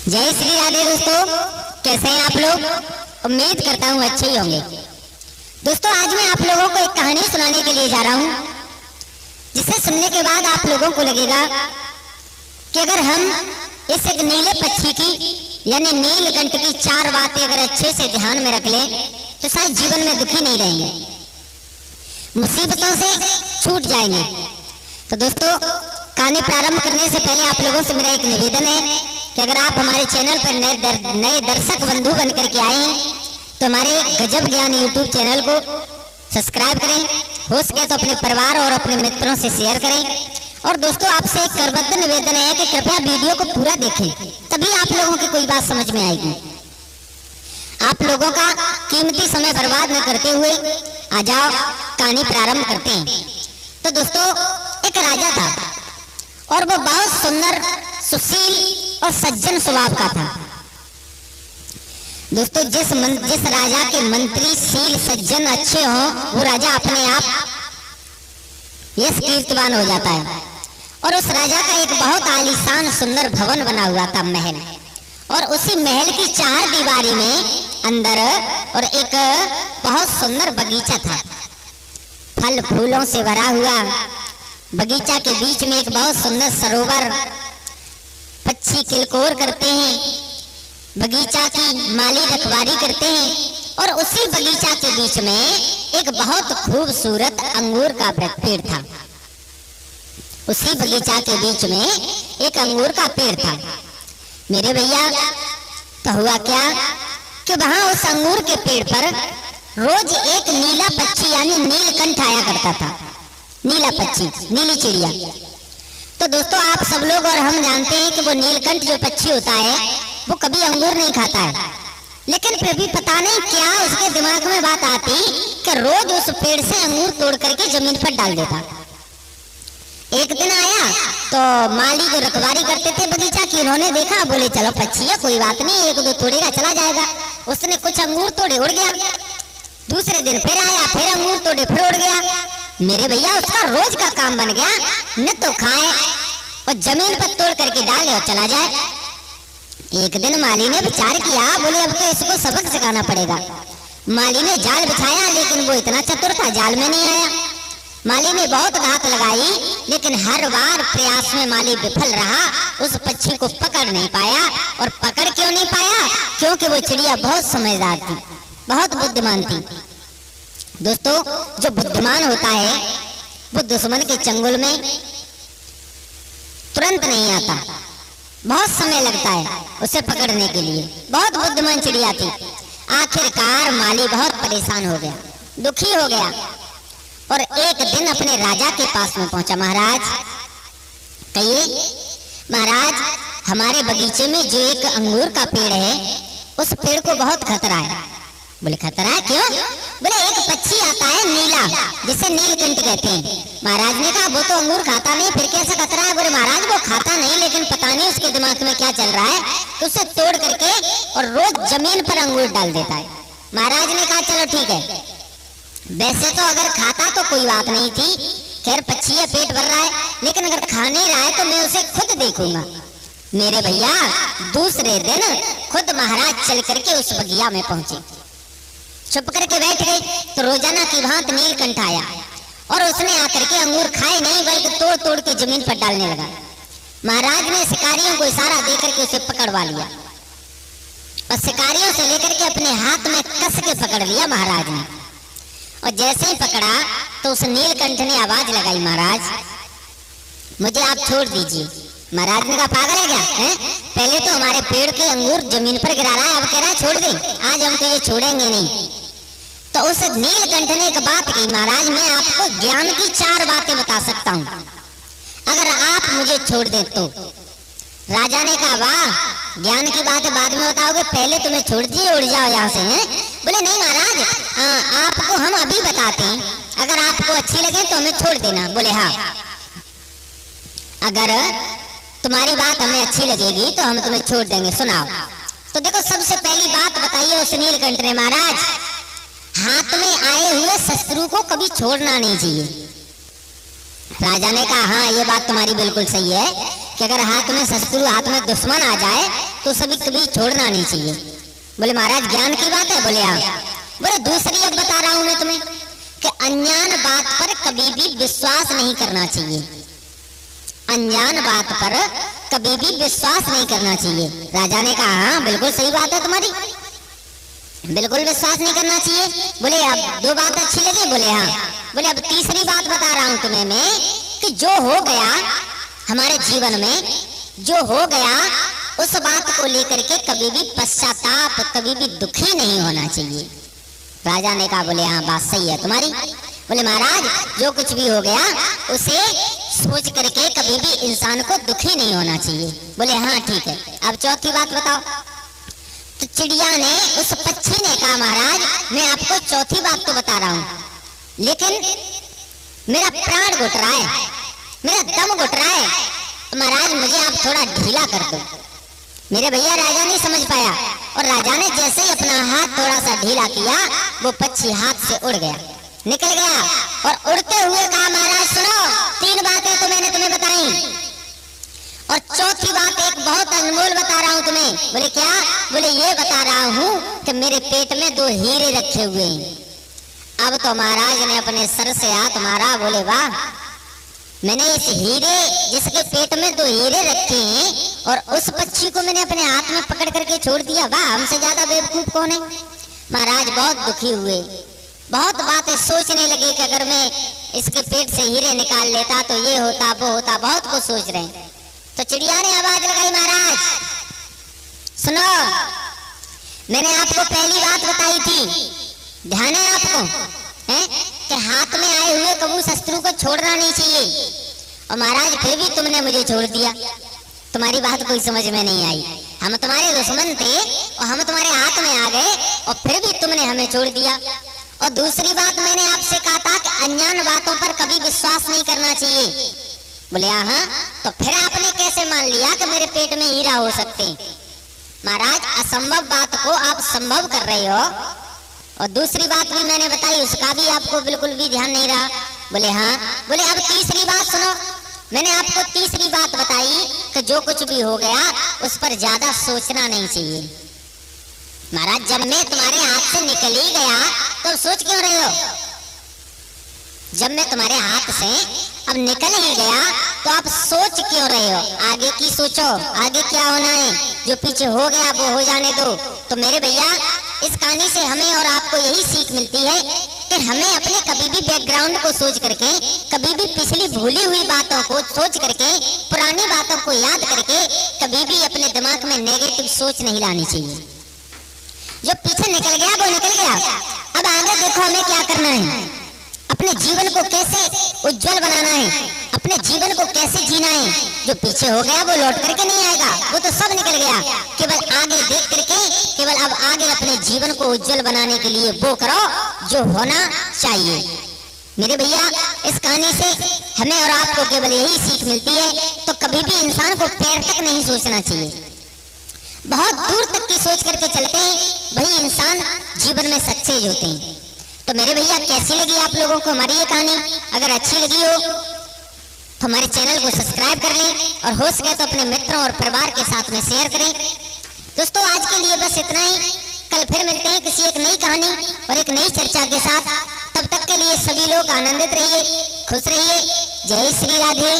जय श्री राधे दोस्तों, कैसे हैं आप लोग। उम्मीद करता हूँ अच्छे ही होंगे। दोस्तों, आज मैं आप लोगों को एक कहानी सुनाने के लिए जा रहा हूँ, जिसे सुनने के बाद आप लोगों को लगेगा कि अगर हम इस एक नीले पक्षी की यानी नीलकंठ की 4 बातें अगर अच्छे से ध्यान में रख लें तो शायद जीवन में दुखी नहीं रहेंगे, मुसीबतों से छूट जाएंगे। तो दोस्तों, कहानी प्रारंभ करने से पहले आप लोगों से मेरा एक निवेदन है कि अगर आप हमारे चैनल पर नए दर्शक बंधु बन करके आए हैं तो हमारे गजब ज्ञान यूट्यूब चैनल को सब्सक्राइब करें, हो सके तो अपने परिवार और अपने मित्रों से शेयर करें। और दोस्तों, आपसे एक करबद्ध निवेदन है कि कृपया वीडियो को पूरा देखें, तभी आप लोगों की कोई बात समझ में आएगी। आप लोगों का कीमती समय बर्बाद न करते हुए आ जाओ कहानी प्रारंभ करते हैं। तो दोस्तों, एक राजा था और वो बहुत सुंदर, सुशील और सज्जन स्वभाव का था। दोस्तों, जिस राजा के मंत्री शील, सज्जन, अच्छे हों, वो राजा अपने आप यश कीर्तिवान हो जाता है। और उस राजा का एक बहुत आलीशान सुंदर भवन बना हुआ था, महल। और उसी महल की 4 दीवारी में अंदर और एक बहुत सुंदर बगीचा था, फल फूलों से भरा हुआ। बगीचा के बीच में एक बहुत सुंदर सरोवर, पक्षी किलकोर करते हैं, बगीचा की माली रखवारी करते हैं। और उसी बगीचा के बीच में एक बहुत खूबसूरत अंगूर का पेड़ था। उसी बगीचा के बीच में एक अंगूर का पेड़ था। मेरे भैया, तो हुआ क्या कि वहां उस अंगूर के पेड़ पर रोज एक नीला पक्षी यानी नीलकंठ आया करता था। नीला पक्षी, नीली चिड़िया। तो दोस्तों, आप सब लोग और हम जानते हैं कि वो नीलकंठ जो पक्षी होता है वो कभी अंगूर नहीं खाता है, लेकिन फिर भी पता नहीं क्या उसके दिमाग में बात आती कि रोज उस पेड़ से अंगूर तोड़ करके जमीन पर डाल देता। एक दिन आया तो माली जो रखवारी करते थे बगीचा की, उन्होंने देखा, बोले चलो पक्षी है, कोई बात नहीं, 1-2 तोड़ेगा चला जाएगा। उसने कुछ अंगूर तोड़े, उड़ गया। दूसरे दिन फिर आया, फिर अंगूर तोड़े, फिर उड़ गया। मेरे भैया, उसका रोज का काम बन गया, न तो खाए और जमीन पर तोड़ करके डाले और चला जाए। एक दिन माली ने विचार किया, बोले अब तो इसको सबक सिखाना पड़ेगा। माली ने जाल बिछाया, लेकिन वो इतना चतुर था, जाल में नहीं आया। माली ने बहुत घात लगाई, लेकिन हर बार प्रयास में माली विफल रहा, उस पक्षी को पकड़ नहीं पाया। और पकड़ क्यों नहीं पाया? क्योंकि वो चिड़िया बहुत समझदार थी, बहुत बुद्धिमान थी। दोस्तों, जो बुद्धिमान होता है वो दुश्मन के चंगुल में तुरंत नहीं आता, बहुत समय लगता है उसे पकड़ने के लिए। बहुत बुद्धिमान चिड़िया थी। आखिरकार माली बहुत परेशान हो गया, दुखी हो गया और एक दिन अपने राजा के पास में पहुंचा। महाराज, कहिए। महाराज, हमारे बगीचे में जो एक अंगूर का पेड़ है, उस पेड़ को बहुत खतरा है। बोले खतरा है, क्यों? बोले एक पक्षी आता है नीला, जिसे नीलकंठ कहते हैं। महाराज ने कहा वो तो अंगूर खाता नहीं, फिर कैसा खतरा है? बोले महाराज, वो खाता नहीं, लेकिन पता नहीं उसके दिमाग में क्या चल रहा है, तो उसे तोड़ करके और रोज जमीन पर अंगूर डाल देता है। महाराज ने कहा चलो ठीक है। वैसे तो अगर खाता तो कोई बात नहीं थी, खैर पक्षी है, पेट भर रहा है, लेकिन अगर खा नहीं रहा है तो मैं उसे खुद देखूंगा। मेरे भैया, दूसरे दिन खुद महाराज चल करके उस बगिया में पहुंचे, चुप करके बैठ गए। तो रोजाना की भांति नीलकंठ आया और उसने आकर के अंगूर खाए नहीं, बल्कि तोड़ तोड़ के जमीन पर डालने लगा। महाराज ने शिकारियों को इशारा देकर के उसे पकड़वा लिया और शिकारियों से लेकर के अपने हाथ में कस के पकड़ लिया महाराज ने। और जैसे ही पकड़ा तो उस नीलकंठ ने आवाज लगाई, महाराज मुझे आप छोड़ दीजिए। महाराज ने कहा पागल है क्या है? पहले तो हमारे पेड़ के अंगूर जमीन पर गिरा रहा है, अब कह रहा है छोड़ दे। आज हम तो ये छोड़ेंगे नहीं। तो उस नीलकंठ ने एक बात की, महाराज मैं आपको ज्ञान की 4 बातें बता सकता हूँ, अगर आप मुझे छोड़ दें तो। राजा ने कहा वाह, ज्ञान की बातें बाद में बताओगे, पहले तुम्हें छोड़ दिए, उड़ जाओ यहाँ से। हैं? बोले नहीं महाराज, आपको हम अभी बताते हैं, अगर आपको अच्छी लगे तो हमें छोड़ देना। बोले हाँ, अगर तुम्हारी बात हमें अच्छी लगेगी तो हम तुम्हें छोड़ देंगे, सुनाओ। तो देखो, सबसे पहली बात बताइए उस नीलकंठ ने, महाराज हाथ में आए हुए शत्रु को कभी छोड़ना नहीं चाहिए। राजा ने कहा हाँ, ये बात तुम्हारी बिल्कुल सही है, कि अगर हाथ में शत्रु, हाथ में दुश्मन आ जाए तो सभी कभी छोड़ना नहीं चाहिए। बोले महाराज ज्ञान की बात है? बोले हाँ। बोले दूसरी अब बता रहा हूं मैं तुम्हें कि अनजान बात पर कभी भी विश्वास नहीं करना चाहिए। अनजान बात पर कभी भी विश्वास नहीं करना चाहिए। राजा ने कहा हाँ बिल्कुल सही बात है तुम्हारी, बिल्कुल विश्वास नहीं करना चाहिए। बोले अब दो बात अच्छी लगी? बोले हाँ। बोले अब तीसरी बात बता रहा हूं तुम्हें मैं कि जो हो गया हमारे जीवन में, जो हो गया उस बात को लेकर के कभी भी पश्चाताप, कभी भी दुखी नहीं होना चाहिए। राजा ने कहा बोले हाँ बात सही है तुम्हारी। बोले महाराज जो कुछ भी हो गया उसे सोच करके कभी भी इंसान को दुखी नहीं होना चाहिए। बोले हाँ ठीक है। अब चौथी बात बताओ। तो चिड़िया ने, उस पक्षी ने कहा महाराज मैं आपको चौथी बात तो बता रहा हूं, लेकिन मेरा प्राण घुट रहा है, मेरा दम घुट रहा है, तो महाराज मुझे आप थोड़ा ढीला कर दो। मेरे भैया राजा नहीं समझ पाया, और राजा ने जैसे ही अपना हाथ थोड़ा सा ढीला किया वो पक्षी हाथ से उड़ गया, निकल गया। और उड़ते हुए कहा महाराज सुनो, तीन बातें तो मैंने तुम्हें बताई और चौथी बात एक बहुत अनमोल बता रहा हूं तुम्हें। बोले क्या? बोले ये बता रहा हूं कि मेरे पेट में दो हीरे रखे हुए हैं। अब तो महाराज ने अपने सर से हाथ मारा, बोले वाह, मैंने इस हीरे, जिसके पेट में दो हीरे रखे हैं और उस पक्षी को मैंने अपने हाथ में पकड़ करके छोड़ दिया, वाह हमसे ज्यादा बेवकूफ कौन है। महाराज बहुत दुखी हुए, बहुत बातें सोचने लगे कि अगर मैं इसके पेट से हीरे निकाल लेता तो ये होता वो होता, बहुत कुछ सोच रहे हैं। तो चिड़िया ने आवाज लगाई महाराज सुनो, मैंने आपको पहली बात बताई थी, ध्यान है आपको है कि हाथ में आए हुए कबू शत्रु को छोड़ना नहीं चाहिए, और महाराज फिर भी तुमने मुझे छोड़ दिया, तुम्हारी बात कोई समझ में नहीं आई। हम तुम्हारे दुश्मन थे और हम तुम्हारे हाथ में आ गए और फिर भी तुमने हमें छोड़ दिया। और दूसरी बात मैंने आपसे कहा था कि अनजान बातों पर कभी विश्वास नहीं करना चाहिए। बोले हाँ, तो फिर आपने कैसे मान लिया कि मेरे पेट में हीरा हो सकते? महाराज असंभव बात को आप संभव कर रहे हो। और दूसरी बात भी मैंने बताई, उसका भी आपको बिल्कुल भी ध्यान नहीं रहा। बोले हाँ। बोले अब तीसरी बात सुनो, मैंने आपको तीसरी बात बताई कि जो कुछ भी हो गया उस पर ज्यादा सोचना नहीं चाहिए। महाराज जब मैं तुम्हारे हाथ से निकल ही गया तो सोच क्यों रहे हो? जब मैं तुम्हारे हाथ से अब निकल ही गया तो आप सोच क्यों रहे हो? आगे की सोचो, आगे क्या होना है, जो पीछे हो गया वो हो जाने दो। तो मेरे भैया इस कहानी से हमें और आपको यही सीख मिलती है कि हमें अपने कभी भी बैकग्राउंड को सोच करके, कभी भी पिछली भूली हुई बातों को सोच करके, पुरानी बातों को याद करके कभी भी अपने दिमाग में नेगेटिव सोच नहीं लानी चाहिए। जो पीछे निकल गया वो निकल गया, अब आगे देखो हमें क्या करना है, अपने जीवन को कैसे उज्जवल बनाना है, अपने जीवन को कैसे जीना है। जो पीछे हो गया वो लौट करके नहीं आएगा, वो तो सब निकल गया। केवल आगे देख करके, केवल अब आगे अपने जीवन को उज्जवल बनाने के लिए वो करो जो होना चाहिए। मेरे भैया इस कहानी से हमें और आपको केवल यही सीख मिलती है, तो कभी भी इंसान को पैर तक नहीं सोचना चाहिए, बहुत दूर तक की सोच करके चलते हैं वही इंसान जीवन में सक्सेस होते हैं। तो मेरे भैया कैसी लगी आप लोगों को हमारी ये कहानी? अगर अच्छी लगी हो तो हमारे चैनल को सब्सक्राइब कर लें और हो सके तो अपने मित्रों और परिवार के साथ में शेयर करें। दोस्तों आज के लिए बस इतना ही, कल फिर मिलते हैं किसी एक नई कहानी और एक नई चर्चा के साथ। तब तक के लिए सभी लोग आनंदित रहिए, खुश रहिए। जय श्री राधे।